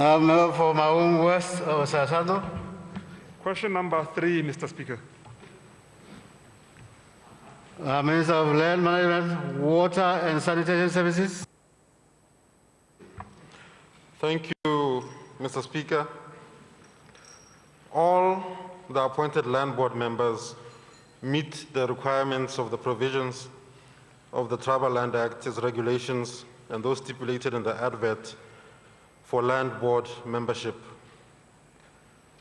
For my own West of Sasano. Question number 3, Mr. Speaker. Minister of Land Management, Water and Sanitation Services. Thank you, Mr. Speaker. All the appointed land board members meet the requirements of the provisions of the Tribal Land Act, its regulations, and those stipulated in the advert for land board membership.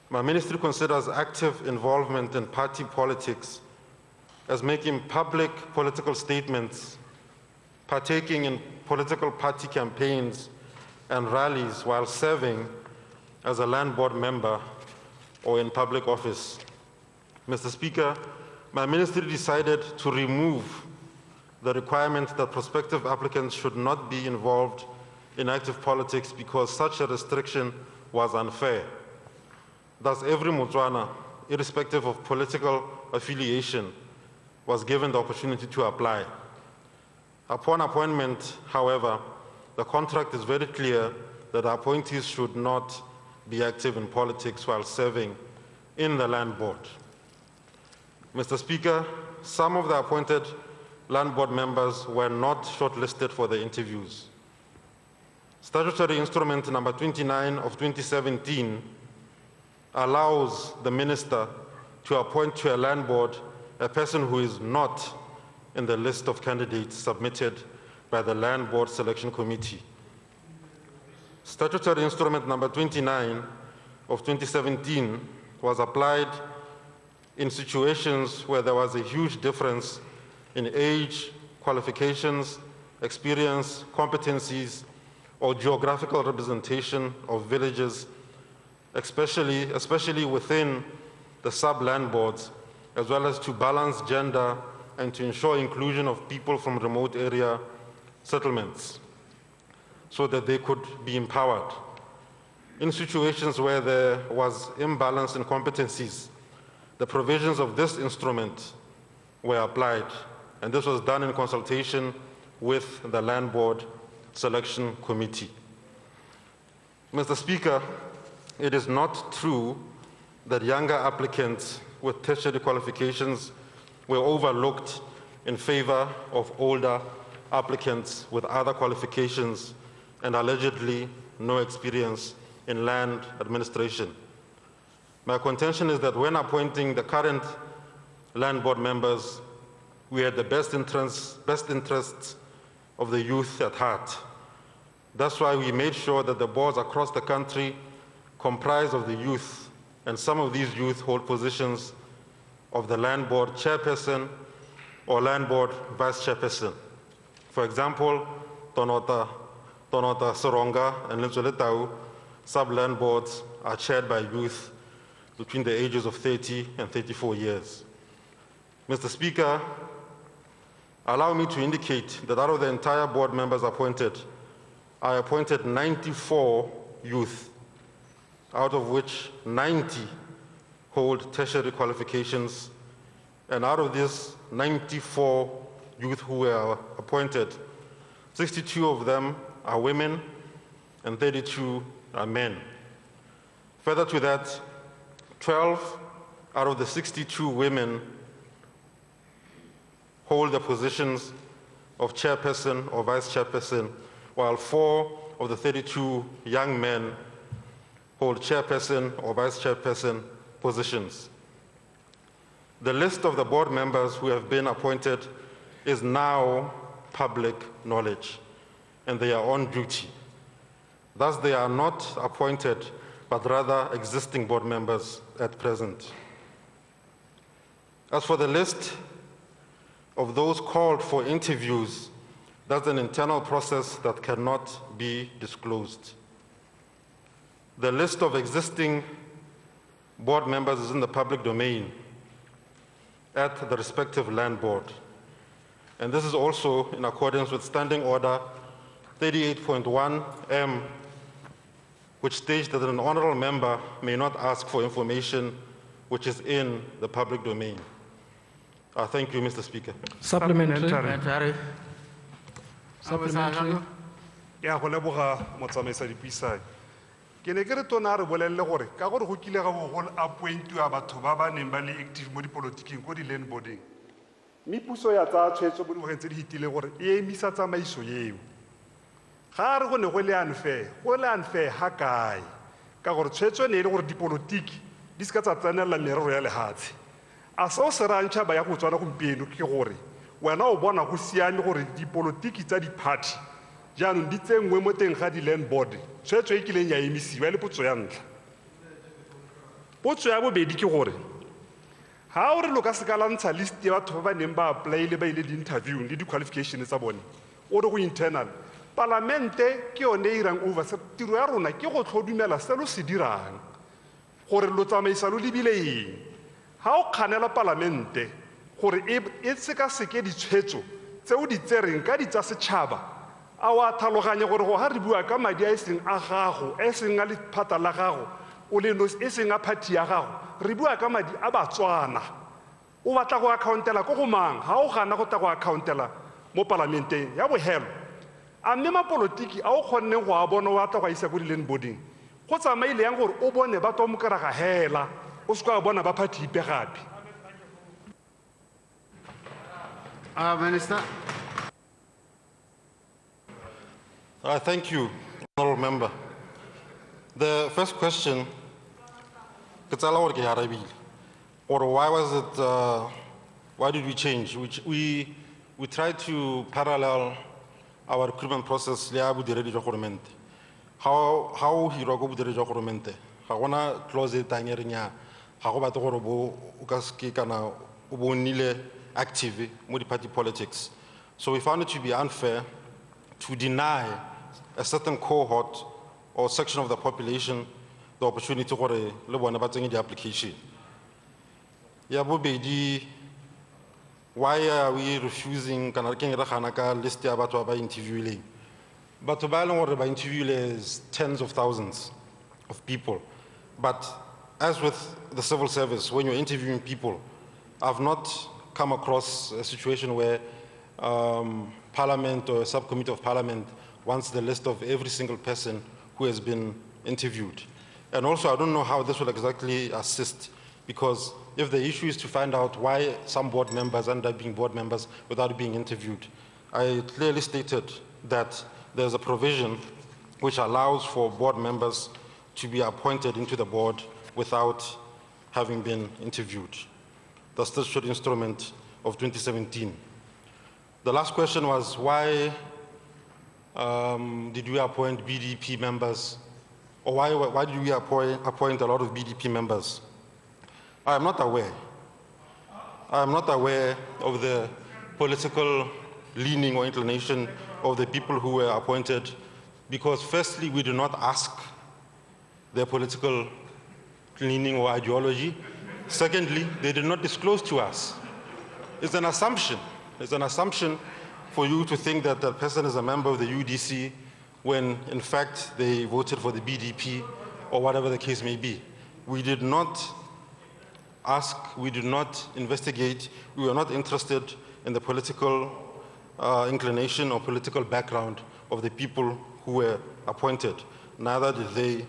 My ministry considers active involvement in party politics as making public political statements, partaking in political party campaigns and rallies while serving as a land board member or in public office. Mr. Speaker, my ministry decided to remove the requirement that prospective applicants should not be involved in active politics because such a restriction was unfair. Thus, every Motswana, irrespective of political affiliation, was given the opportunity to apply. Upon appointment, however, the contract is very clear that appointees should not be active in politics while serving in the land board. Mr. Speaker, some of the appointed land board members were not shortlisted for the interviews. Statutory Instrument number 29 of 2017 allows the minister to appoint to a land board a person who is not in the list of candidates submitted by the Land Board Selection Committee. Statutory Instrument number 29 of 2017 was applied in situations where there was a huge difference in age, qualifications, experience, competencies, or geographical representation of villages, especially within the sub-land boards, as well as to balance gender and to ensure inclusion of people from remote area settlements so that they could be empowered. In situations where there was imbalance in competencies, the provisions of this instrument were applied, and this was done in consultation with the Land Board Selection Committee. Mr. Speaker, it is not true that younger applicants with tertiary qualifications were overlooked in favor of older applicants with other qualifications and allegedly no experience in land administration. My contention is that when appointing the current land board members, we had the best interests of the youth at heart. That's why we made sure that the boards across the country comprise of the youth, and some of these youth hold positions of the land board chairperson or land board vice chairperson. For example, Tonota Soronga and Lentsoletau sub-land boards are chaired by youth between the ages of 30 and 34 years. Mr. Speaker, allow me to indicate that out of the entire board members appointed, I appointed 94 youth, out of which 90 hold tertiary qualifications, and out of these 94 youth who were appointed, 62 of them are women and 32 are men. Further to that, 12 out of the 62 women hold the positions of chairperson or vice chairperson, while 4 of the 32 young men hold chairperson or vice chairperson positions. The list of the board members who have been appointed is now public knowledge, and they are on duty. Thus, they are not appointed, but rather existing board members at present. As for the list of those called for interviews, that's an internal process that cannot be disclosed. The list of existing board members is in the public domain at the respective land board. And this is also in accordance with Standing Order 38.1M, which states that an honorable member may not ask for information which is in the public domain. Thank you, Mr. Speaker. Supplementary. Supplementary. Ya go leboga motsamaisa dipuisano. ke ne ke re tona re bolelle gore ka gore go kile ga go appointiwa batho ba ba neng ba le active mo dipolotiking ko di-landboarding mme puso ya tsaya tshwetso mo dingwageng tse di fetile gore e emisa tsamaiso eo ga re go ne go le unfair ga kae ka gore tshwetso ne e le gore dipolotiki di se ka tsa tsenela merero ya lehatshe a seo se rantšha ba ya go tswana gompieno ke gore wena o bona go siame gore dipolotiki tsa di-party jaanong di tsenngwe mo teng ga di-landboard tshwetso e kileng ya emisiwa le potso ya ntlha potso ya bobedi ke gore ga o re lo ka se ka lantsha list ya batho ba ba neng ba apply le ba ile di-interview le di-qualification tsa bone o re go internal palamente ke yone e irang oversight tiro ya rona ke go tlhodumela se lo se dirang gore lo tsamaisa lo lebile eng ga o kganela palamente gore e sekaseke ditshwetso tse o di tsereng ka di tsa setšhaba a wa tlhaloganya gore go ga re bua ka madi a e seng a gago e seng a lephata la gago o le nosi e seng a party ya gago re bua ka madi a batswana o batla go accountela ko go mang ga o gana go tla go accountela mo palamenteng ya bogelo a mme mapolotiki a o kgonneng go a bona o batla go a isa ko di-landboarding go tsamaile yang gore o bone ba tomokera ga hela o se kwa bona ba party ipe gape Minister. Thank you, Honourable Member. The first question, or why did we change? We tried to parallel our recruitment process. How he rogo budere jokomente. Hagona close tanyerinya. Hagoba torobo ukaski kana ubonile active modi party politics. So we found it to be unfair to deny a certain cohort or section of the population the opportunity to the application. Why are we refusing Kanaka list about interviewing? But by interviewing tens of thousands of people. But as with the civil service, when you're interviewing people, I've not come across a situation where Parliament or a subcommittee of Parliament wants the list of every single person who has been interviewed. And also, I don't know how this will exactly assist, because if the issue is to find out why some board members end up being board members without being interviewed, I clearly stated that there's a provision which allows for board members to be appointed into the board without having been interviewed. The statutory instrument of 2017. The last question was, why did we appoint BDP members, or why did we appoint a lot of BDP members? I am not aware. I am not aware of the political leaning or inclination of the people who were appointed, because firstly, we do not ask their political leaning or ideology. Secondly, they did not disclose to us. It's an assumption. It's an assumption for you to think that that person is a member of the UDC when, in fact, they voted for the BDP or whatever the case may be. We did not ask, we did not investigate, we were not interested in the political inclination or political background of the people who were appointed. Neither did they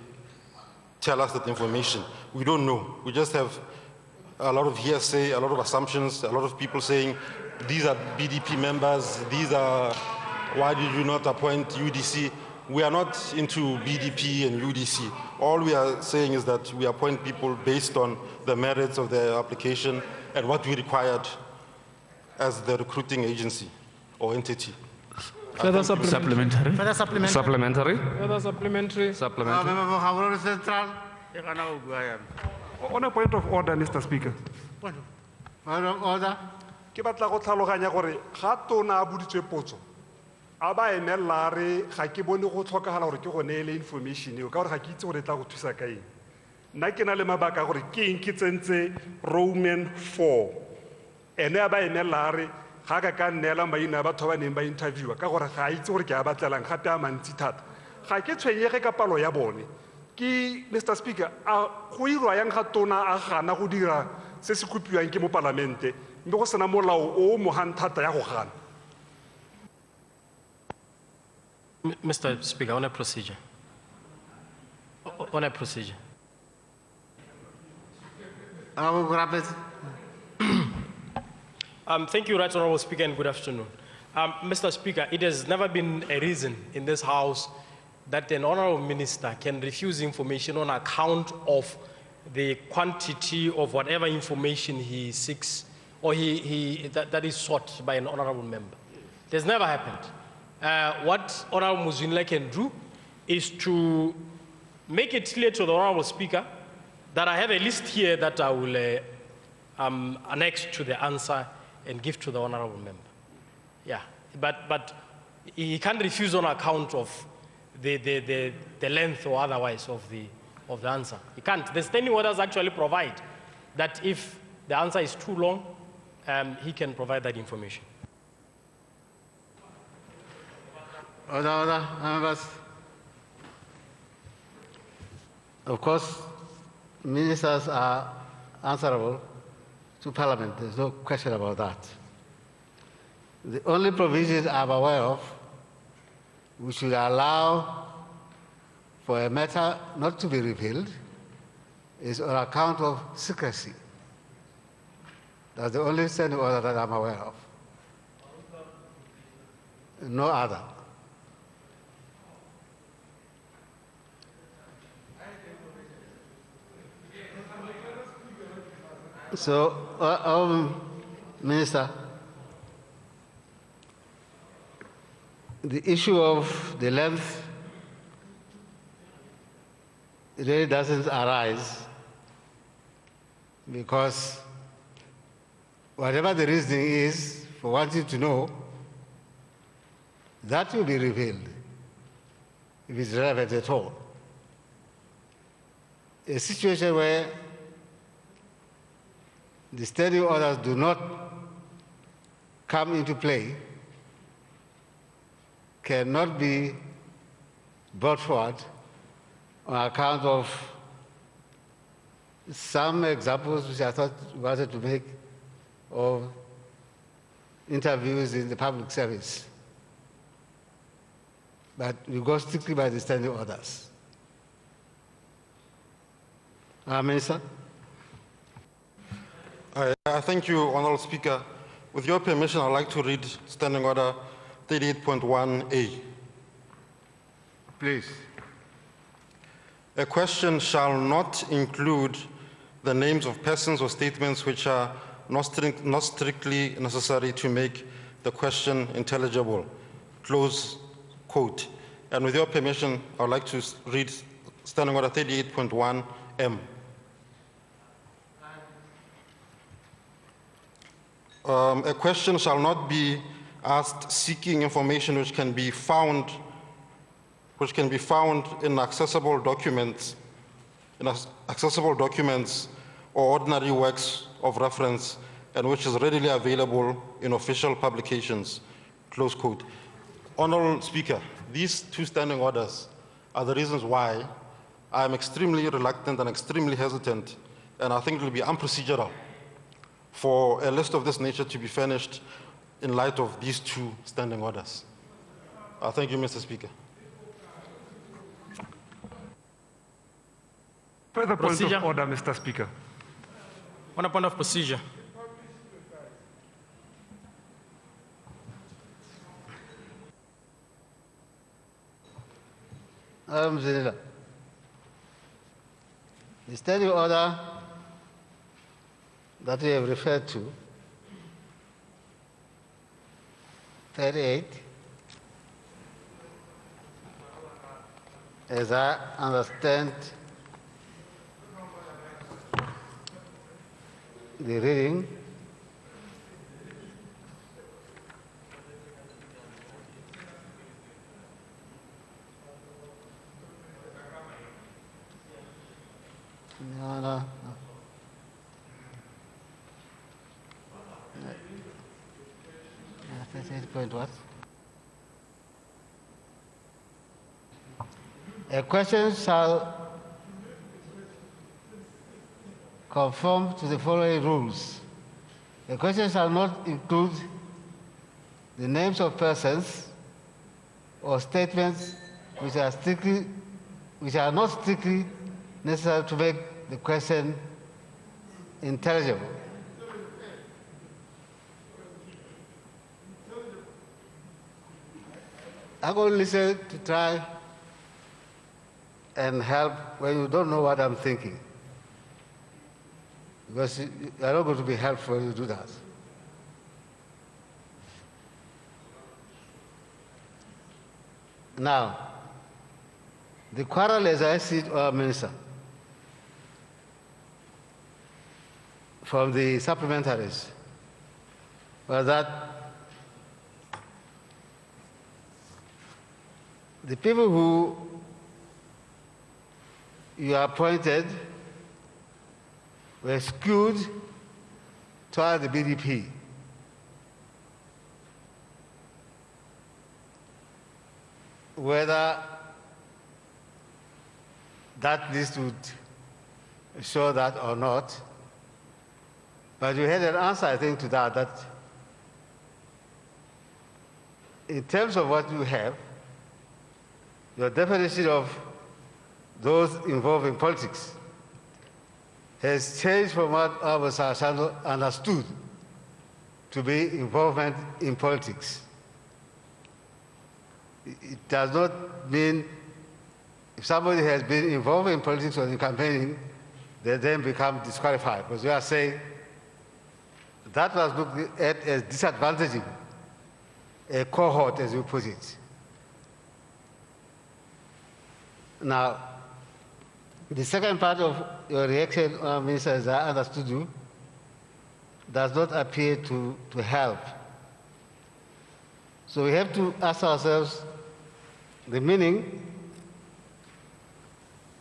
tell us that information. We don't know. We just have a lot of hearsay, a lot of assumptions, a lot of people saying, these are BDP members, these are, why did you not appoint UDC? We are not into BDP and UDC. All we are saying is that we appoint people based on the merits of their application and what we required as the recruiting agency or entity. Further supplementary. Further supplementary. Supplementary. Further supplementary. Supplementary. Central. On a point of order, Mr. Speaker. Point of order. Ke batla go tlhaloganya gore ga tona a boditswe potso a ba emela re ga ke bone go tlhokagala gore ke go neele information eo ka gore ga ke itse gore tla go thusa ka eng nna ke na le mabaka gore ke eng ke tsentse Roman 4 ene a ba emela re ga ka nnela maina a batho ba neng ba interviewa ka gore ga itse gore ke a batlelang gape a mantsi thata ga ke tshwenyege ka palo ya bone ke Mr. Speaker a go irwa yang ga tona a gana go dira se se kopiwang ke mo palamente mme go sena molao o mogang thata ya go gana. Mr. Speaker, on a procedure. on a procedure. Honorable Grapes. Thank you, Right Honorable Speaker, and good afternoon. Mr. Speaker, it has never been a reason in this House that an honorable minister can refuse information on account of the quantity of whatever information he seeks or that is sought by an honorable member. It has never happened. What Honorable Muzwinile can do is to make it clear to the Honorable Speaker that I have a list here that I will annex to the answer and give to the honorable member. Yeah, but he can't refuse on account of the length or otherwise of the answer. He can't. The standing orders actually provide that if the answer is too long, he can provide that information. Order, members. Of course, ministers are answerable to Parliament. There's no question about that. The only provisions I'm aware of which will allow for a matter not to be revealed is on account of secrecy. That's the only standing order that I'm aware of. No other. So, Minister, the issue of the length really doesn't arise because whatever the reasoning is for wanting to know, that will be revealed if it's relevant at all. A situation where the standing orders do not come into play cannot be brought forward on account of some examples which I thought we wanted to make of interviews in the public service. But we go strictly by the standing orders. Minister? I thank you, Honourable Speaker. With your permission, I'd like to read Standing Order 38.1a. Please. A question shall not include the names of persons or statements which are not strictly necessary to make the question intelligible. Close quote. And with your permission, I would like to read Standing Order 38.1m. A question shall not be asked seeking information which can be found in accessible documents or ordinary works of reference, and which is readily available in official publications. Close quote. Honourable Speaker, these two standing orders are the reasons why I am extremely reluctant and extremely hesitant, and I think it will be unprocedural for a list of this nature to be furnished in light of these two standing orders. Thank you, Mr. Speaker. Further point Procedure. of order, Mr. Speaker. On a point of procedure. Zanila, the standing order that we have referred to, 38, as I understand the reading, no. Point what? A question shall conform to the following rules. A question shall not include the names of persons or statements which are not strictly necessary to make the question intelligible. I'm going to listen to try and help when you don't know what I'm thinking. Because you're not going to be helpful when you do that. Now, the quarrel, as I see it, our minister, from the supplementaries, was that the people who you appointed were skewed toward the BDP. Whether that list would show that or not, but you had an answer, I think, to that, that in terms of what you have, your definition of those involved in politics has changed from what Abu Sashando understood to be involvement in politics. It does not mean if somebody has been involved in politics or in campaigning, they then become disqualified. Because you are saying that was looked at as disadvantaging a cohort, as you put it. Now, the second part of your reaction, Minister, as I understood you, does not appear to help. So we have to ask ourselves the meaning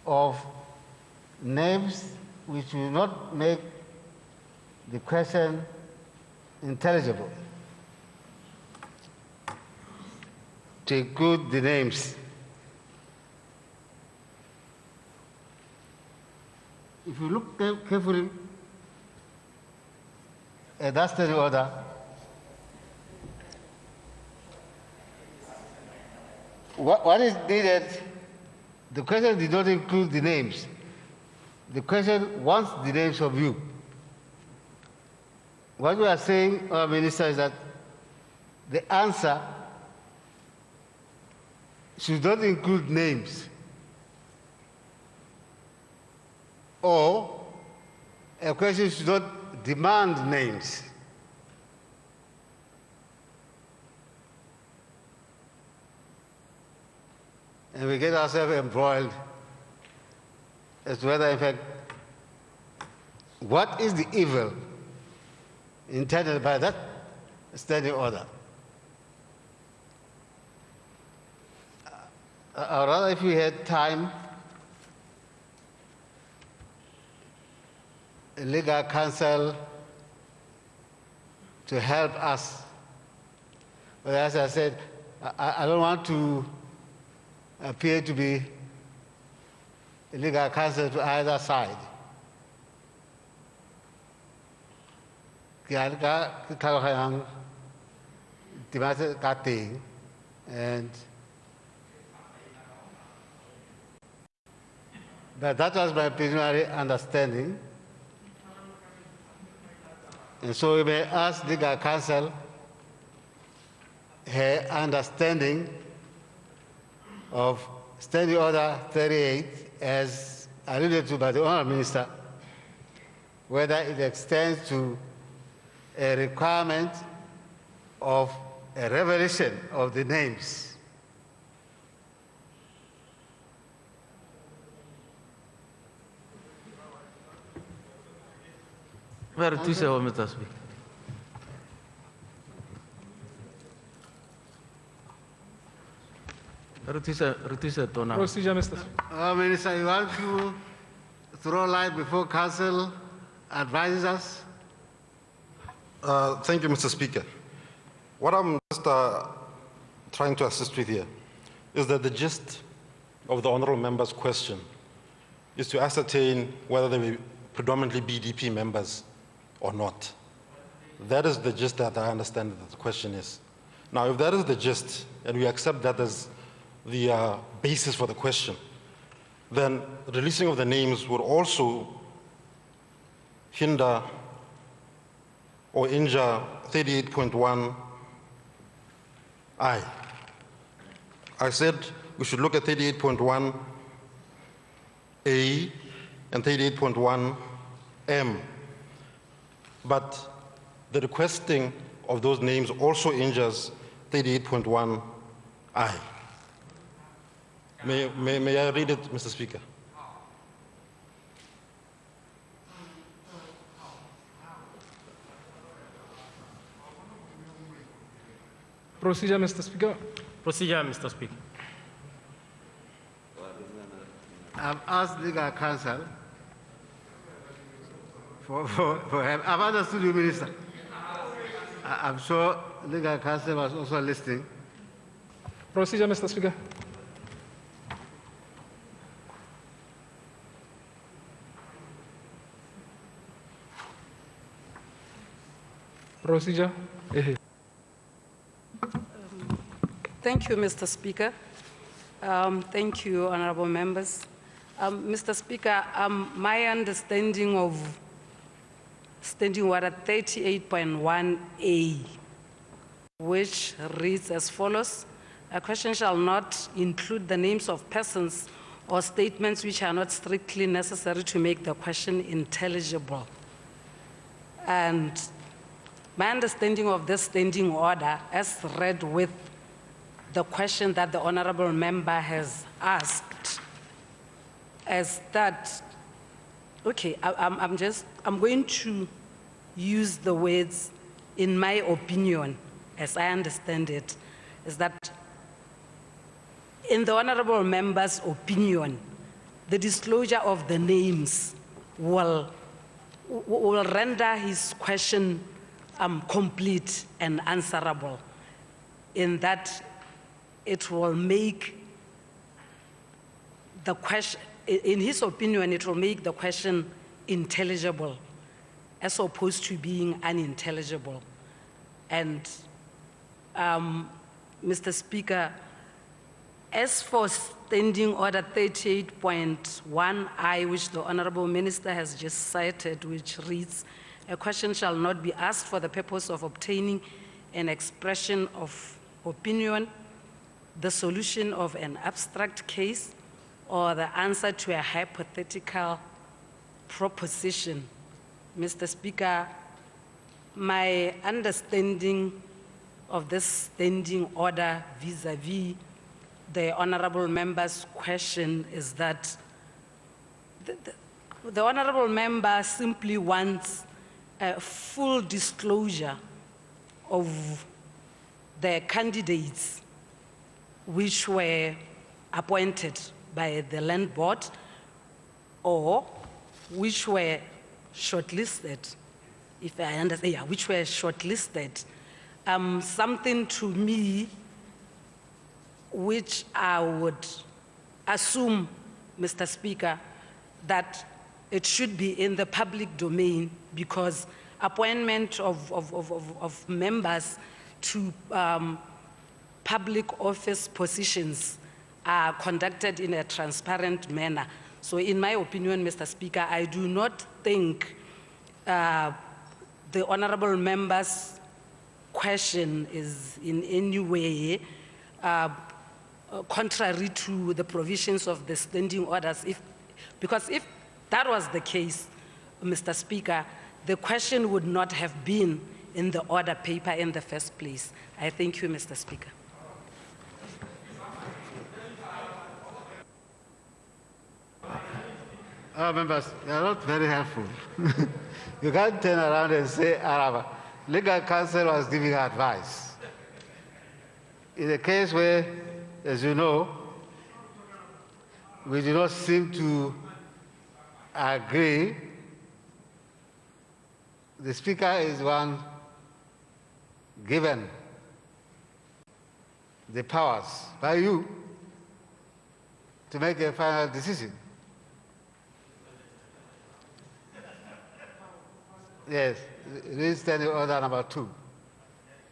of names which will not make the question intelligible, to include the names. If you look carefully at that study order, what is needed, the question did not include the names. The question wants the names of you. What we are saying, our Minister, is that the answer should not include names, or a question should not demand names. And we get ourselves embroiled as to whether, in fact, what is the evil intended by that standing order? Or rather, if we had time, a legal counsel to help us. But as I said, I don't want to appear to be a legal counsel to either side. But that was my preliminary understanding. And so we may ask legal counsel her understanding of Standing Order 38 as alluded to by the Honourable Minister, whether it extends to a requirement of a revelation of the names. Where do you say, Mr. Speaker? Procedure, Mr. Speaker. Minister, you want to throw light before council advises us? Thank you, Mr. Speaker. What I'm just trying to assist with here is that the gist of the honourable member's question is to ascertain whether they will predominantly BDP members or not. That is the gist that I understand that the question is. Now, if that is the gist, and we accept that as the basis for the question, then releasing of the names would also hinder or injure 38.1I. I said we should look at 38.1A and 38.1M, but the requesting of those names also injures 38.1I. May I read it, Mr. Speaker? Procedure, Mr. Speaker. Procedure, Mr. Speaker. I've asked legal counsel for help. I've understood you, Minister. I'm sure legal counsel was also listening. Procedure, Mr. Speaker. Procedure. Thank you, Mr. Speaker. Thank you, honorable members. Mr. Speaker, my understanding of Standing Order 38.1A, which reads as follows: a question shall not include the names of persons or statements which are not strictly necessary to make the question intelligible. And my understanding of this standing order, as read with the question that the honorable member has asked, is that, okay, I'm going to use the words, in my opinion, as I understand it, is that in the honorable member's opinion, the disclosure of the names will render his question complete and answerable, in that it will make the question, in his opinion, it will make the question intelligible as opposed to being unintelligible. And Mr. Speaker, as for Standing Order 38.1I, which the Honorable Minister has just cited, which reads, a question shall not be asked for the purpose of obtaining an expression of opinion, the solution of an abstract case, or the answer to a hypothetical proposition. Mr. Speaker, my understanding of this standing order vis-a-vis the honorable member's question is that the honorable member simply wants a full disclosure of the candidates which were appointed by the Landboard or which were shortlisted, if I understand, yeah, which were shortlisted. Something to me which I would assume, Mr. Speaker, that it should be in the public domain, because appointment of members to public office positions are conducted in a transparent manner. So in my opinion, Mr. Speaker, I do not think the honorable member's question is in any way contrary to the provisions of the standing orders. Because if that was the case, Mr. Speaker, the question would not have been in the order paper in the first place. I thank you, Mr. Speaker. Members, you are not very helpful. You can't turn around and say, Araba, legal counsel was giving advice. In a case where, as you know, we do not seem to agree, the Speaker is one given the powers by you to make a final decision. Yes, read Standing Order number 2.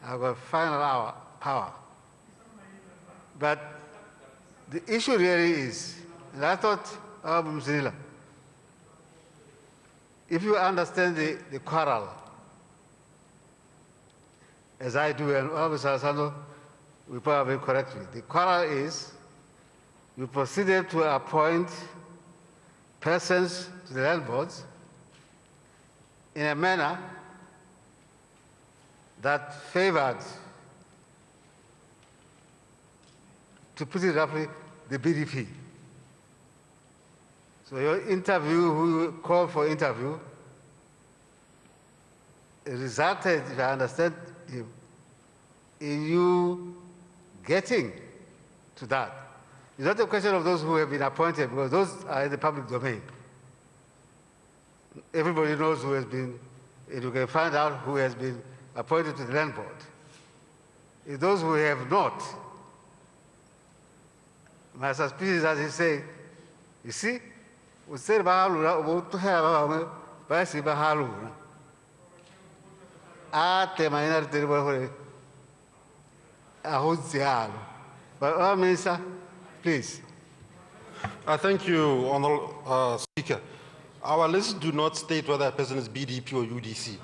I've got final power. But the issue really is, and I thought if you understand the quarrel, as I do, and Mr. Asano will probably correct me, the quarrel is you proceeded to appoint persons to the land boards in a manner that favored, to put it roughly, the BDP. So your interview, who you called for interview, resulted, if I understand you, in you getting to that. It's not a question of those who have been appointed, because those are in the public domain. Everybody knows who has been, and you can find out who has been appointed to the land board. It's those who have not. My suspicion is, as he say, you see, we say about to have a but Minister, please. Thank you, Honourable Speaker. Our lists do not state whether a person is BDP or UDC.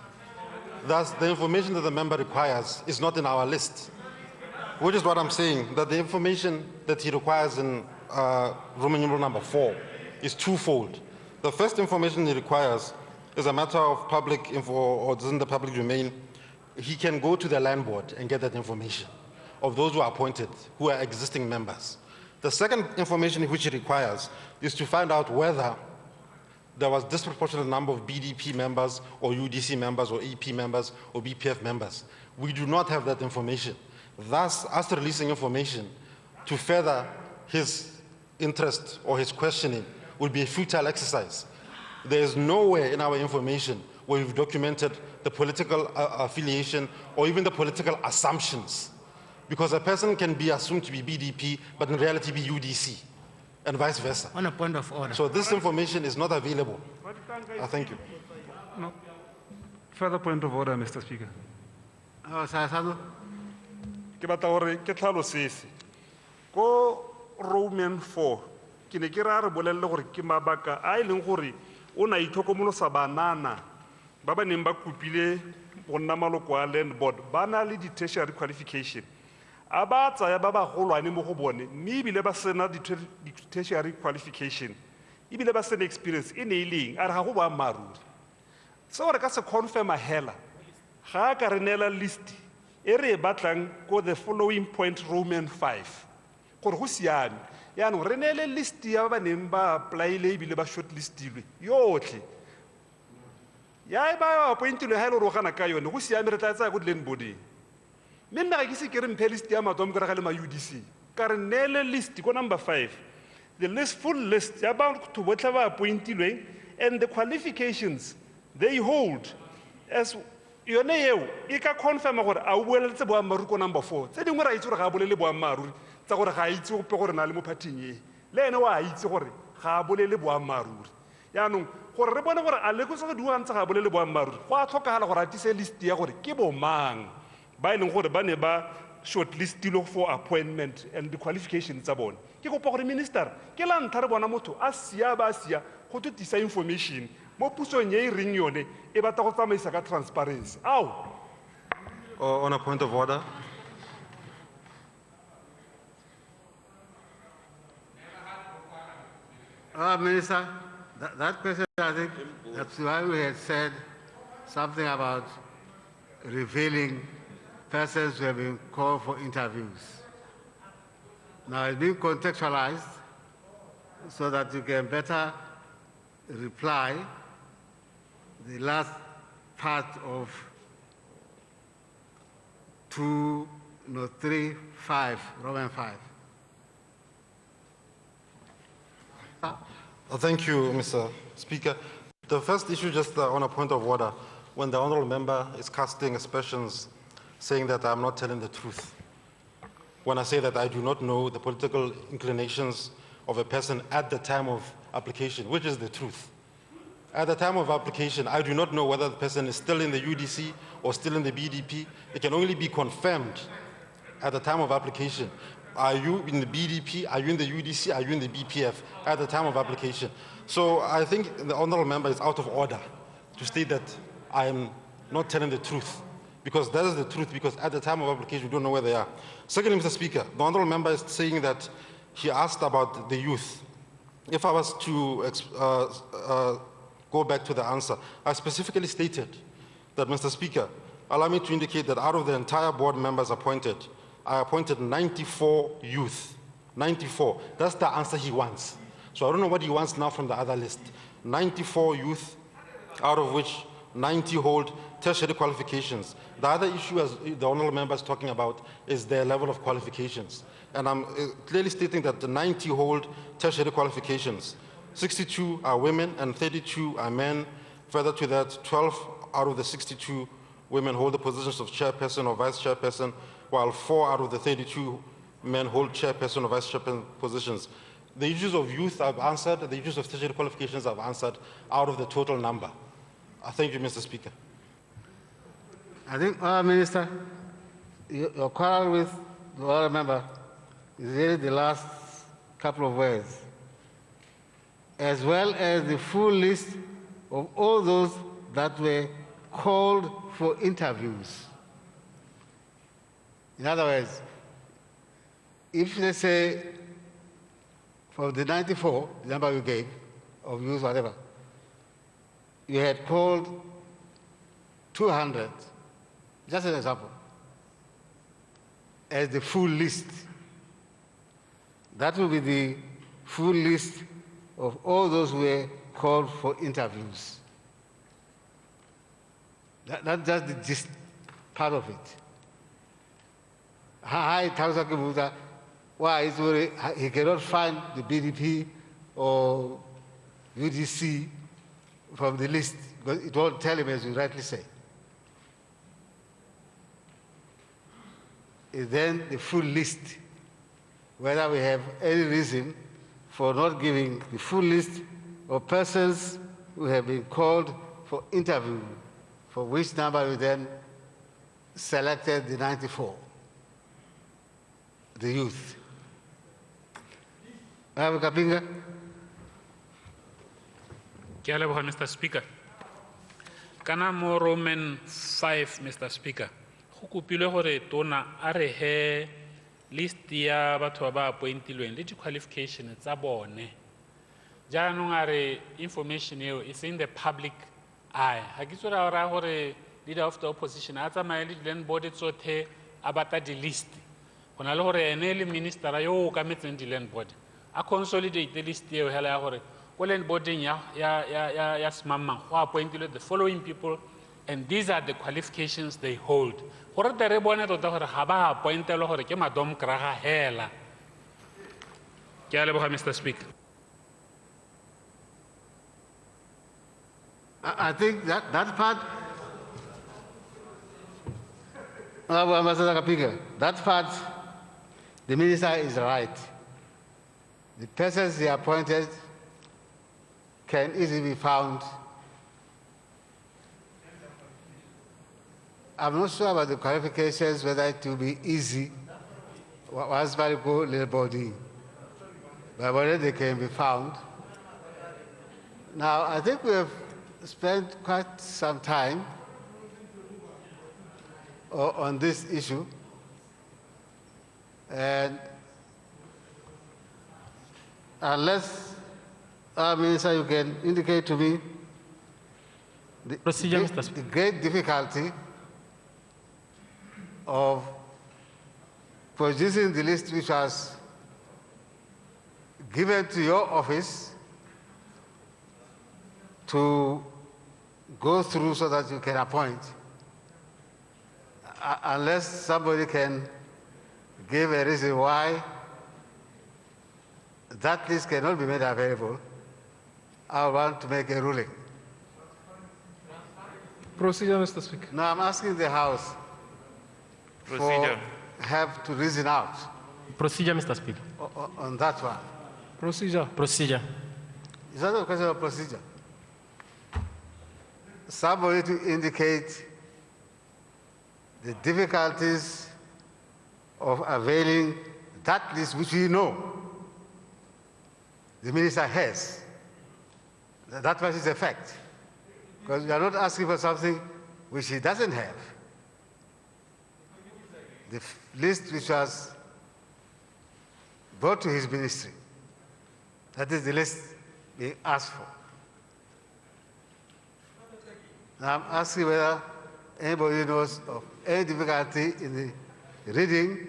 Thus, the information that the member requires is not in our list, which is what I'm saying, that the information that he requires in Roman numeral number 4 is twofold. The first information he requires is a matter of public info, or is in the public domain. He can go to the land board and get that information of those who are appointed, who are existing members. The second information which he requires is to find out whether there was disproportionate number of BDP members or UDC members or EP members or BPF members. We do not have that information. Thus, us releasing information to further his interest or his questioning would be a futile exercise. There is nowhere in our information where we've documented the political affiliation or even the political assumptions, because a person can be assumed to be BDP but in reality be UDC and vice versa. On a point of order. So this information is not available. Thank you. No. Further point of order, Mr. Speaker. Ke batla hore ke tlhalosetse ko Roman 4 ke ne ke ra re bolelle gore ke mabaka a ileng gore o na itlhokomolosa banana ba ba neng ba kopile go nna maloko a land board ba na le di-tertiary qualification a ba tsaya ba ba golwane mo go bone mme ebile ba sena di-tertiary qualification ebile ba sena experience e ne e leng a re ga go boammaaruri seo re ka se confirma hela ga a ka re neela list e re e batlang ko the following point Roman 5 gore go siame yaanong re neele list ya ba neng ba applyile ebile ba shortlistilwe yotlhe ya e ba appointilwe ga e le gore o gana ka yone go siame re tla tsaya ko landboarding mme nna ga ke se ke re mphe list ya matwa mo kore ga le ma-UDC ka re neele list ko number 5 the list full list ya batho botlhe ba appointilweng and the qualifications they hold as yone eo e ka confirma gore a o bueletse boammaaruri ko number 4 tse dingwe ra itse gore ga a bolele boammaaruri tsa gore ga a itse gope gore na le mo phathing e le ene wa a itse gore ga a bolele boammaaruri yaanong gore re bone gore a le go se go duang tsa ga a bolele boammaaruri go a tlhokagala gore a tise list ya gore ke bomang ba e leng gore ba ne ba shortlistilo for appointment and the qualifications tsa bone ke kopa gore minister ke la ntlha re bona motho a sia ba sia go tisa information mo pusong ye e reng yone e batla go tsamaisa ka transparency On a point of order. Minister, that question, I think, that's why we had said something about revealing persons who have been called for interviews. Now, it's being contextualized so that you can better reply the last part of 3:5, Roman 5. Thank you, Mr. Speaker. The first issue, just on a point of order, when the honourable member is casting aspersions, saying that I'm not telling the truth. When I say that I do not know the political inclinations of a person at the time of application, which is the truth. At the time of application, I do not know whether the person is still in the UDC or still in the BDP. It can only be confirmed at the time of application are you in the BDP, are you in the UDC, are you in the BPF at the time of application? So I think the honorable member is out of order to state that I am not telling the truth, because that is the truth, because at the time of application, we don't know where they are. Secondly, Mr. Speaker, the honorable member is saying that he asked about the youth. If I was to go back to the answer, I specifically stated that, Mr. Speaker, allow me to indicate that out of the entire board members appointed, I appointed 94 youth. 94. That's the answer he wants. So I don't know what he wants now from the other list. 94 youth, out of which 90 hold tertiary qualifications. The other issue, as the honorable member is talking about, is their level of qualifications. And I'm clearly stating that the 90 hold tertiary qualifications. 62 are women and 32 are men. Further to that, 12 out of the 62 women hold the positions of chairperson or vice chairperson, while 4 out of the 32 men hold chairperson or vice chairperson positions. The issues of youth I've answered, the issues of tertiary qualifications I've answered out of the total number. Thank you, Mr. Speaker. I think, Minister, your quarrel with the other member is really the last couple of words, as well as the full list of all those that were called for interviews. In other words, if they say, for the 94, the number you gave, of youth, whatever, you had called 200, just an example, as the full list. That will be the full list of all those who were called for interviews. That's just the gist part of it. Why is he cannot find the BDP or UDC from the list, because it won't tell him, as you rightly say. Is then the full list, whether we have any reason for not giving the full list of persons who have been called for interview, for which number we then selected the 94, the youth. Kapinga? Mr. Speaker. Kana mo Roman 5, Mr. Speaker. Go kopilwe gore tona a re he list ya batho ba appointilweng le di-qualification tsa bone. Jaanong a re information eo is in the public eye. Ha ke tsora ra gore leader of the opposition a tsamaye le Landboard tsotlhe a bata di-list. Go na le gore ene le minister yo o kametseng di-Landboard a consolidate the list eo hela ya gore ko Landboarding ya smamang go appointilwe the following people, and these are the qualifications they hold. Gore tere bone tota gore ga ba appointelwa gore ke madom kraga hela. Ke a leboga, Mr. Speaker. I think that part, Ambassador Kapinga, that part, the minister is right. The persons he appointed can easily be found. I'm not sure about the qualifications, whether it will be easy once I go little body, but whether they can be found. Now, I think we have spent quite some time on this issue, and unless, Minister, you can indicate to me the great difficulty of producing the list which was given to your office to go through so that you can appoint, unless somebody can give a reason why that list cannot be made available, I want to make a ruling. Procedure, Mr. Speaker. No, I'm asking the House Procedure. have to reason out Procedure, Mr. Speaker. on that one. Procedure. Procedure. It's not a question of procedure. Somebody to indicate the difficulties of availing that list which we know the minister has. That was his effect. Because we are not asking for something which he doesn't have. The list which was brought to his ministry, that is the list being asked for. Now I'm asking whether anybody knows of any difficulty in the reading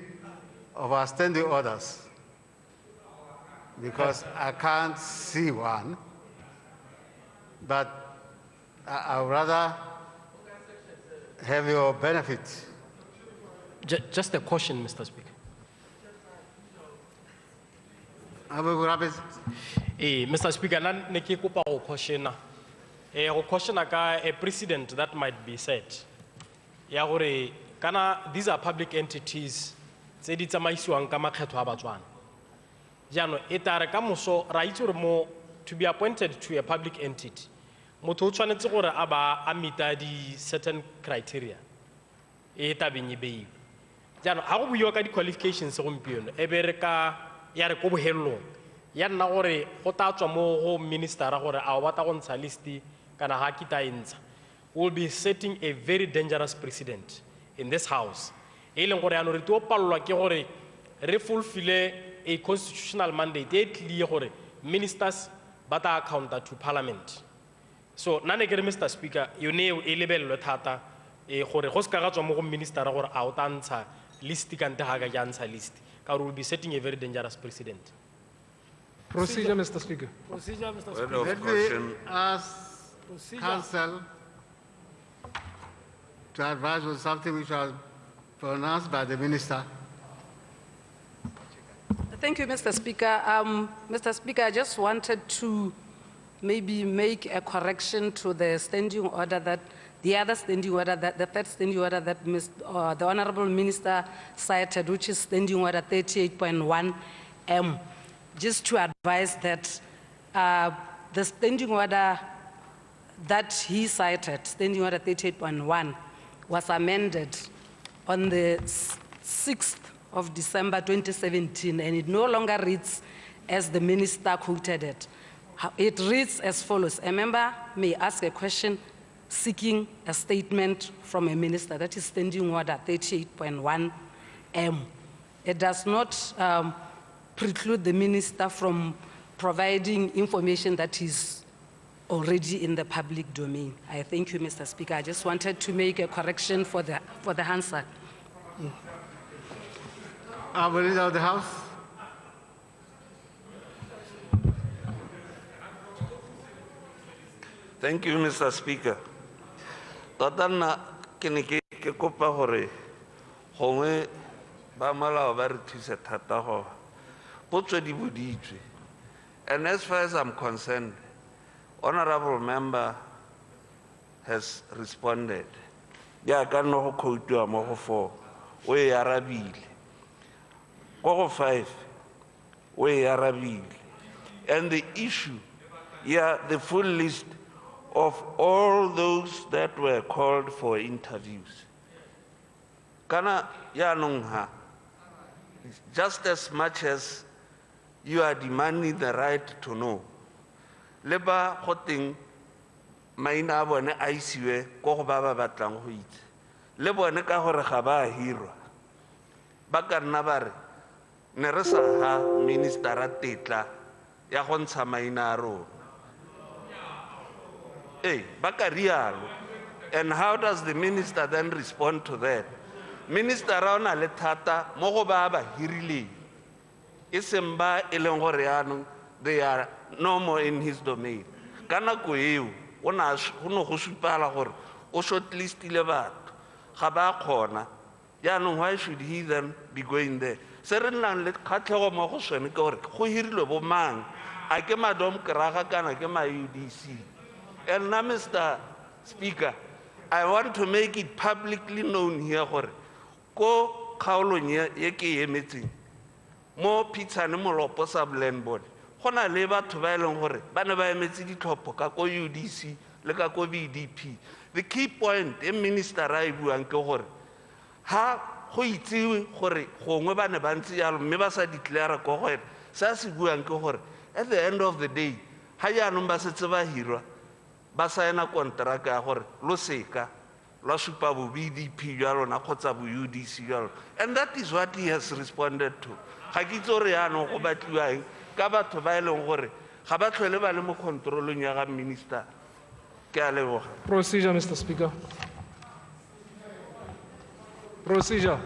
of our standing orders, because I can't see one, but I would rather have your benefit. Just a question, Mr. Speaker. Mr. Speaker, I question. Question a precedent that might be set. These are public entities. To be appointed to a public entity, motho o tshwanetse gore a ba a meeta di certain criteria e tabeng e beiwe jaanong ga go buiwa ka di-qualifications gompieno e be re ka ya re ko bohelelong ya nna gore go tla tswa mo go ministera gore a o batla go ntsha listi kana ga kita e ntsha will be setting a very dangerous precedent in this house e leng gore yaanong re tlo palelwa ke gore re fulfille a constitutional mandate e tlile gore ministers ba tla account to parliament. So nane kere Mr. Speaker, you know elebello thata gore go ska ga tswa mo go minister gore a o tantsha list kante ha ga jantsha list ka will be setting a very dangerous precedent. Procedure, Mr. Speaker. Procedure, Mr. Word Speaker. of Let me caution. ask council to advise on something which was pronounced by the minister. Thank you, Mr. Speaker. Mr. Speaker, I just wanted to maybe make a correction to the standing order that the other standing order, that the third standing order that the Honorable Minister cited, which is standing order 38.1M. Just to advise that the standing order that he cited, standing order 38.1, was amended on the 6th of December 2017, and it no longer reads as the minister quoted it. It reads as follows: a member may ask a question seeking a statement from a minister. That is standing order 38.1M. It does not preclude the minister from providing information that is already in the public domain. I thank you, Mr. Speaker. I just wanted to make a correction for the answer. Leader of the House. Thank you, Mr. Speaker. Totana ke kopa hore gongwe ba malao ba re thuse thata go potso di boditswe. And as far as I'm concerned, honorable member has responded. Ya ka no go khoutua mo go 4 o e arabile. Go 5 o e arabile. And the issue, yeah, the full list of all those that were called for interviews. Kana ya nongha, just as much as you are demanding the right to know, leba hoting maina bone a isiwe ko go ba ba batlang go itse le bone ka gore ga ba hirwa ba ka nna ba re ne re sa ha ministera tetla ya go ntsha maina a rona. Baka rialo. And how does the minister then respond to that? Minister ona le thata mo go ba ba hirile. Isemba eleng gore yanong they are no more in his domain. Kana go eo ona no go supala gore o shortlistile batho ga ba khona. Yanong why should he then be going there? Serenlang le khatlego mo go sone ke gore go hirilwe bo mang a ke madom kraga kana ke ma UDC. And now, Mr. Speaker, I want to make it publicly known here gore ko khaolonya ye ke emeting mo Pitsane Molopo sub Landboard gona le batho ba eleng gore ba ne ba emetse ditlhopho ka ko UDC le ka ko BDP. The key point e minister a buang ke gore ha go itsewe gore gongwe ba ne ba ntse jalo mme ba sa declare ko go ena se a se buang ke gore at the end of the day ga jaanong ba setse ba hirwa ba saena konteraka ya gore lo seka la supa bo BDP jwa lona kgotsa bo UDC jwa lona, and that is what he has responded to. Ga ke itse gore jaanong go batliwa eng ka batho ba e leng gore ga ba tlhole ba le mo controlong ya ga minister. Ke a leboga. Procedure, Mr. Speaker. Procedure.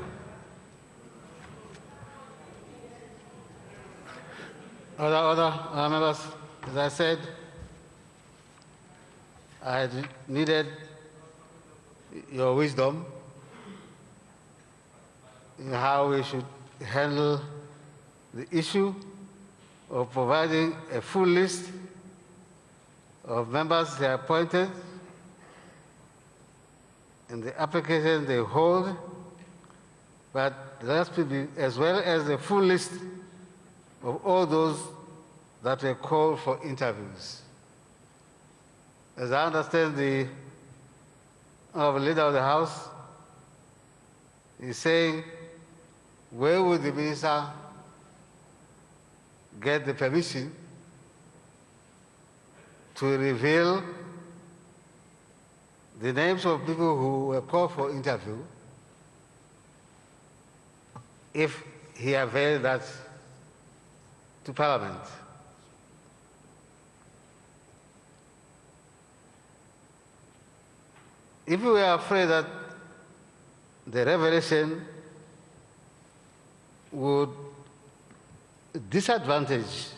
Order, members. As I said, I needed your wisdom in how we should handle the issue of providing a full list of members they are appointed and the application they hold, but there has to be as well as the full list of all those that were called for interviews. As I understand, the Honorable Leader of the House is saying, where would the minister get the permission to reveal the names of people who were called for interview if he availed that to Parliament? If we are afraid that the revelation would disadvantage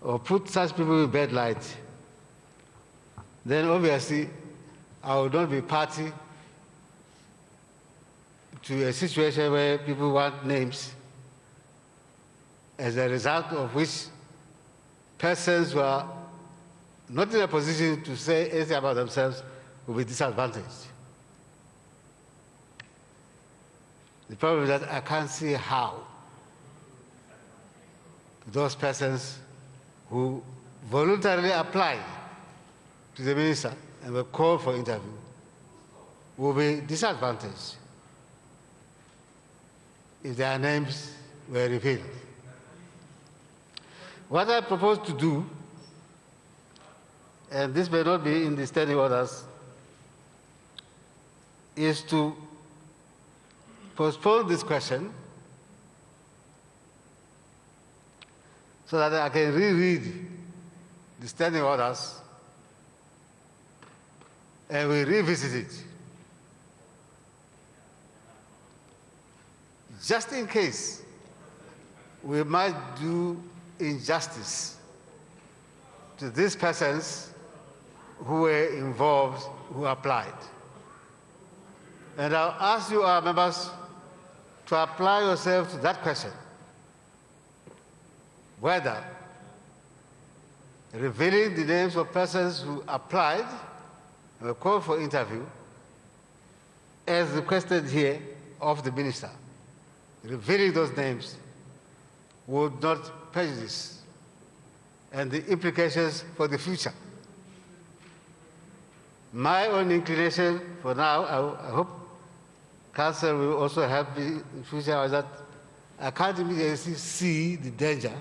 or put such people in bad light, then obviously I would not be party to a situation where people want names, as a result of which persons who are not in a position to say anything about themselves will be disadvantaged. The problem is that I can't see how those persons who voluntarily applied to the minister and were called for interview will be disadvantaged if their names were revealed. What I propose to do, and this may not be in the standing orders, is to postpone this question so that I can reread the standing orders and we revisit it. Just in case we might do injustice to these persons who were involved, who applied. And I'll ask you, our members, to apply yourself to that question, whether revealing the names of persons who applied and were called for interview, as requested here of the minister, revealing those names would not prejudice and the implications for the future. My own inclination for now, I hope Council will also help me in the future, is that I can't immediately see the danger,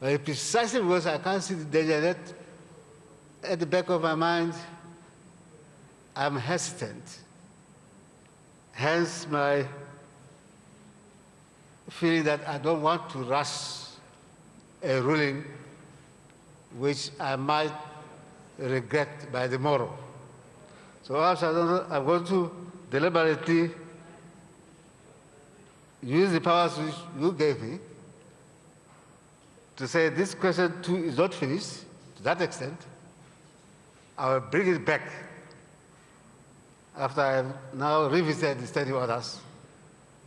but precisely because I can't see the danger, that at the back of my mind, I'm hesitant. Hence my feeling that I don't want to rush a ruling which I might regret by the morrow. So also, I'm going to deliberately use the powers which you gave me to say this question too is not finished to that extent. I will bring it back after I have now revisited the standing orders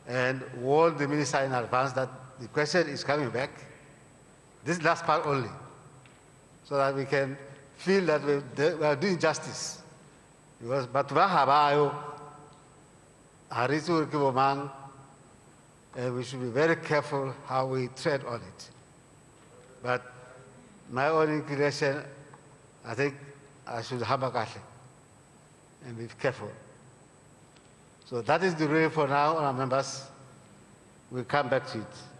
and warn the minister in advance that the question is coming back, this last part only, so that we can feel that we are doing justice. Because and we should be very careful how we tread on it. But my own inclination, I think I should hammer and be careful. So that is the rule for now, our members. We'll come back to it.